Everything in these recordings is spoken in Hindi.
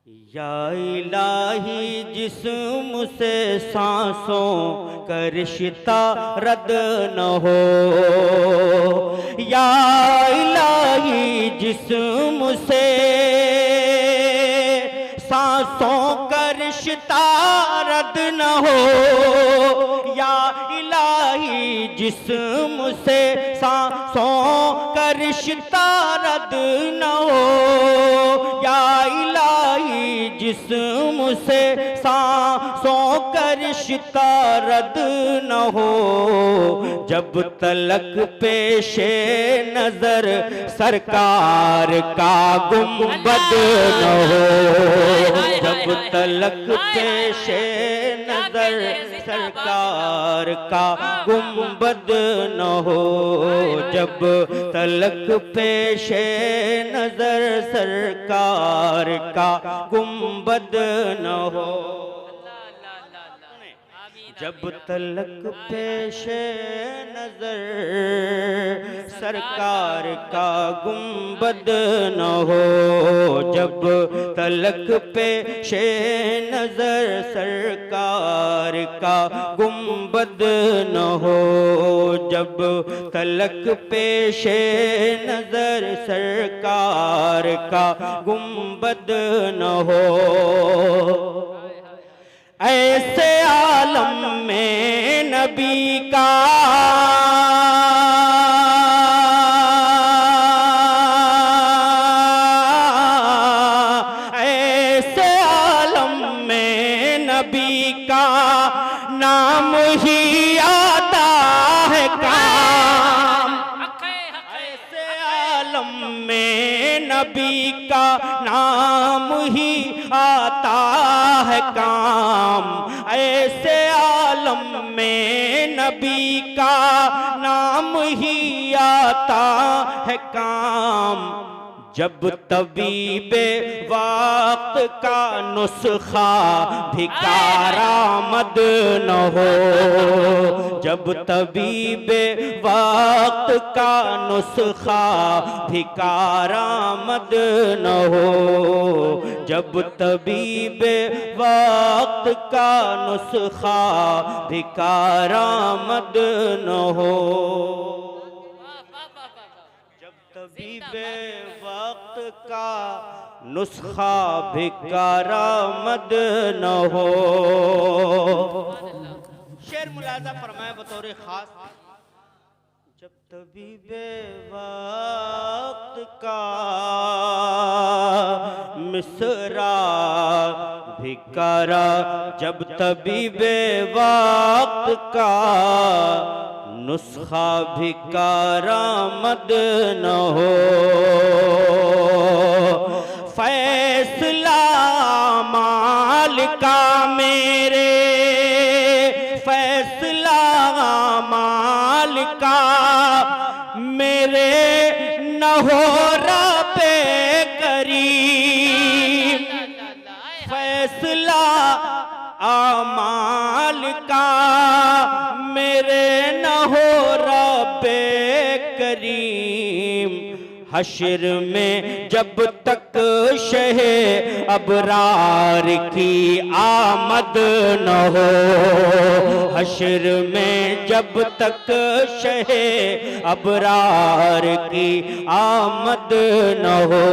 या इलाही जिस्म से सांसों का रिश्ता रद्द न हो, या इलाही जिस्म से सांसों का रिश्ता रद्द न हो, या इलाही जिस्म से सांसों का रिश्ता रद्द न हो, या इलाही जिस्म से सांसों का रिश्ता रद्द न हो। जब तलक पेशे नजर सरकार का गुंबद न हो, जब तलक पेशे नजर सरकार का गुंबद न हो, जब तलक पेशे नजर सरकार का गुंबद न हो, जब तलक पेशे नजर सरकार का गुंबद न हो, जब तलक पेशे नजर सरकार का गुंबद न हो, जब तलक पेशे नजर सरकार का गुंबद न हो। ऐसे आलम में नबी का ऐसे आलम में नबी का नाम ही आता है काम, ऐसे आलम में नबी का नाम ही आता है काम, ऐसे आलम में नबी का नाम ही आता है काम। जब तबीबे वक्त का नुस्खा भी कारामद न हो, जब तबीबे वक्त का नुस्खा भी कारामद न हो, जब तबीबे वक्त का नुस्खा भी कारामद न हो, तबीबे वक्त का नुस्खा भी कारामद न हो। शेर मुलाजा फरमाए बतौर खास, जब तबीबे वक्त का मिसरा भी कारा, जब तबीबे वक्त का नुस्खा भी कारामद न हो, फैसला मालिका मेरे, फैसला मालिका मेरे न हो रब्बे करीम, फैसला मालिका मेरे न हो रब्बे करीम। हश्र में जब तक शहे अबरार की आमद न हो, हश्र में जब तक शहे अबरार की आमद न हो,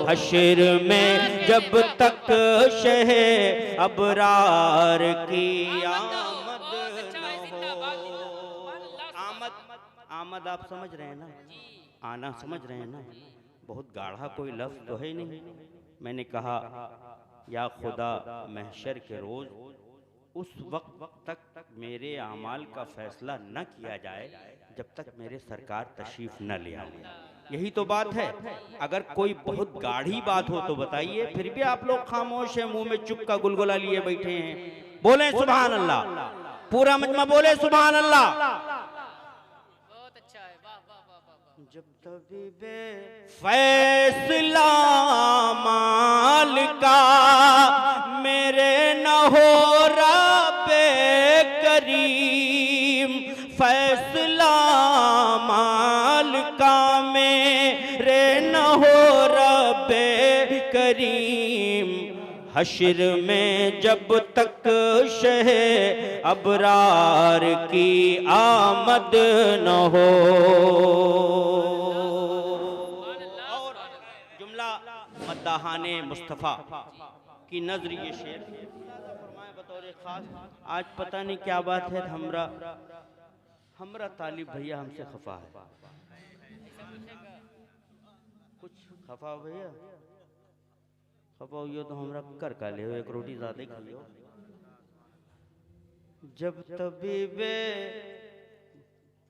हश्र में जब तक शहे अबरार की आमद न हो। आमद आप समझ रहे हैं ना, आना समझ रहे हैं ना, बहुत गाढ़ा कोई लफ्ज तो है नहीं। मैंने कहा या खुदा महशर के रोज उस वक्त तक मेरे आमाल का फैसला न किया जाए जब तक मेरे सरकार तशरीफ न ले आए। यही तो बात है। अगर कोई बहुत गाढ़ी बात हो तो बताइए, फिर भी आप लोग खामोश हैं, मुंह में चुप का गुलगुला लिए बैठे हैं। बोले सुभान अल्लाह, पूरा मजमा बोले सुभान अल्लाह। जब तबीबे फैसला मालिका मेरे न हो रब्बे करीम, फैसला मालिका मेरे न हो रब्बे करीम। करीम हश्र में जब तक शहे अबरार की आमद न हो। और जुमला मद्दाहाने मुस्तफ़ा की नज़र ये शेर फरमाए बतौर खास। आज पता नहीं क्या बात है, हमरा तालिब भैया हमसे खफा है। कुछ खफा हो भैया, खफा हुई तो हमरा कर का ले, एक रोटी ज़्यादा खाइयो। जब तबीबे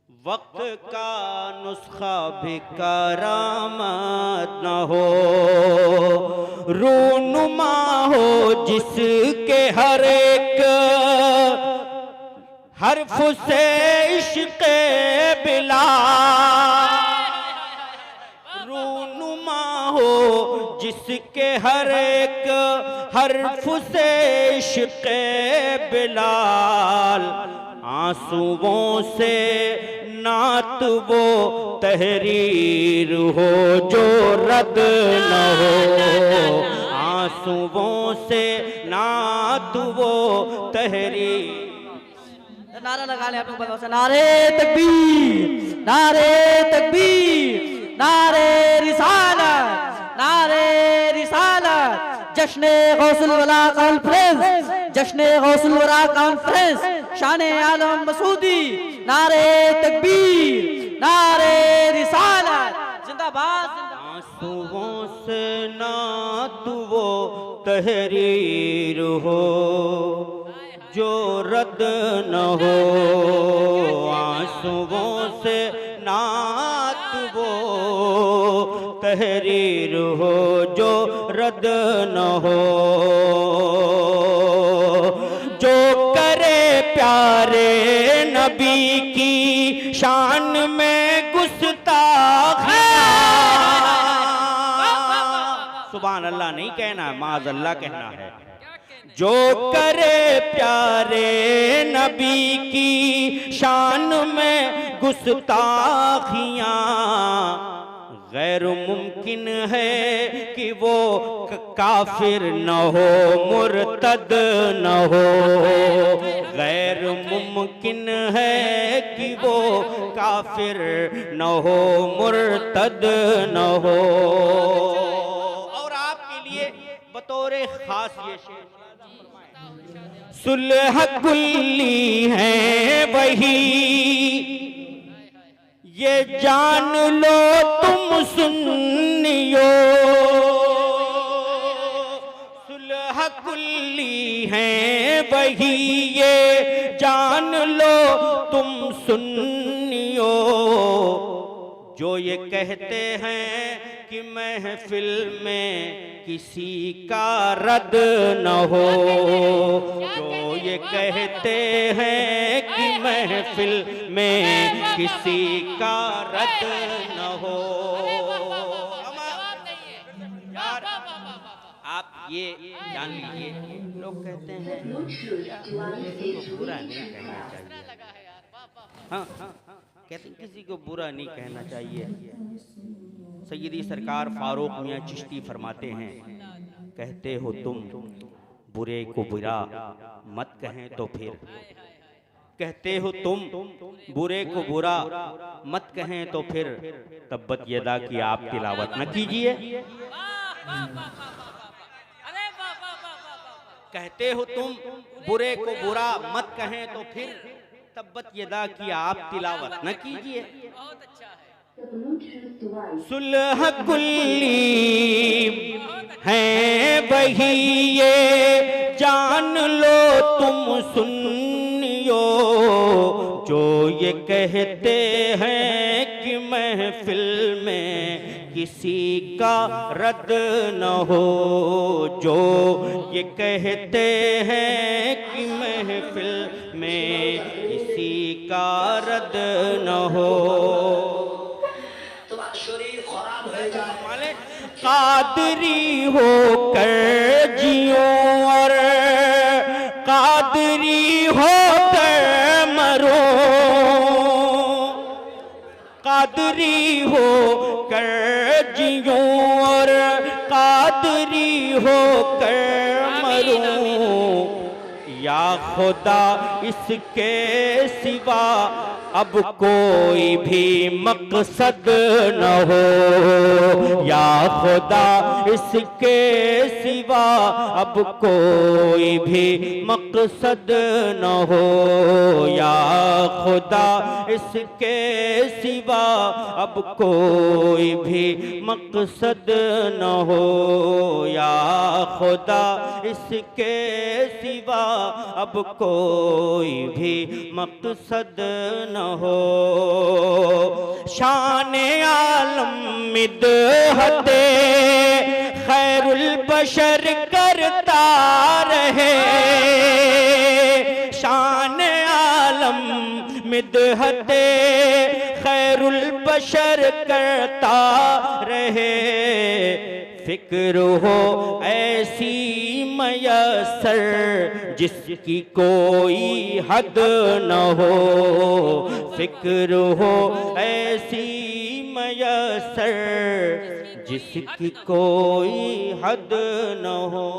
वक्त का नुस्खा भी करामत न हो, रूनुमा हो जिसके हर एक हर्फ से इश्क़े बिलाल, रूनुमा हो जिसके हर एक हर्फ से इश्क़े बिलाल, आंसुओं से नात वो तहरीर हो जो रद न हो, आंसुओं से नात वो तहरीर। नारा लगा ले अपने बलों से, नारे तकबीर, नारे तकबीर, नारे रिसालत, नारे रिसालत। जश्न गौसुल वला कॉन्फ्रेंस, जश्न गौसुल वला कॉन्फ्रेंस, शान आलम मसूदी, नारे तकबीर, नारे रिसालत, जिंदाबाद। आंसुओं से नात वो तहरीर हो जो रद न हो, आंसुओं से नात वो तहरीर हो जो रद न हो। जो करे प्यारे नबी की शान में गुस्ताखियां, सुभान अल्लाह नहीं कहना, माज़ अल्लाह कहना है। जो करे प्यारे नबी की शान में गुस्ताखियां, गैर मुमकिन है कि वो काफिर न हो मुर्तद न हो, गैर मुमकिन है कि वो काफिर न हो मुर्तद न हो। और आपके लिए बतौर खास ये शेर, सुलह कुल्ली है वही ये जान लो तुम सुन्नियो, सुलह कुल्ली है वही ये जान लो तुम सुन्नियो, जो ये कहते हैं कि महफिल में किसी का रद न हो, जो ये कहते हैं कि महफिल में किसी का रद न हो। यार आप ये जान लीजिए, लोग कहते हैं किसी को बुरा नहीं कहना चाहिए, हाँ कहते हैं किसी को बुरा नहीं कहना चाहिए। सैयदी सरकार फारूक मियाँ चिश्ती फरमाते हैं, कहते हो तुम बुरे को बुरा मत कहें तो फिर, कहते हो तुम बुरे को बुरा मत कहें तो फिर तब्बत यदा की आप तिलावत न कीजिए। कहते हो तुम बुरे को बुरा मत कहें तो फिर तब्बत यदा की आप तिलावत न कीजिए। सुलह कुल्ली है वही ये जान लो तुम सुन्नियो, जो ये कहते हैं कि महफिल में किसी का रद न हो, जो ये कहते हैं कि महफिल में किसी का रद न हो। कादरी हो कर जियो और कादरी हो कर मरो, कादरी हो कर जियो और कादरी कादरी होकर मरूं, या खुदा इसके सिवा अब कोई भी मकसद न हो, या खुदा इसके सिवा अब कोई भी मकसद न हो, या खुदा इसके सिवा अब कोई भी मकसद न हो, या खुदा इसके सिवा अब कोई भी मकसद न हो। शान आलम मिदहते खैरुल बशर करता रहे, शान आलम मिदहते खैरुल बशर करता रहे, फिक्र हो ऐसी मयसर जिसकी कोई हद न हो, फिक्र हो ऐसी मयसर जिसकी कोई हद न हो।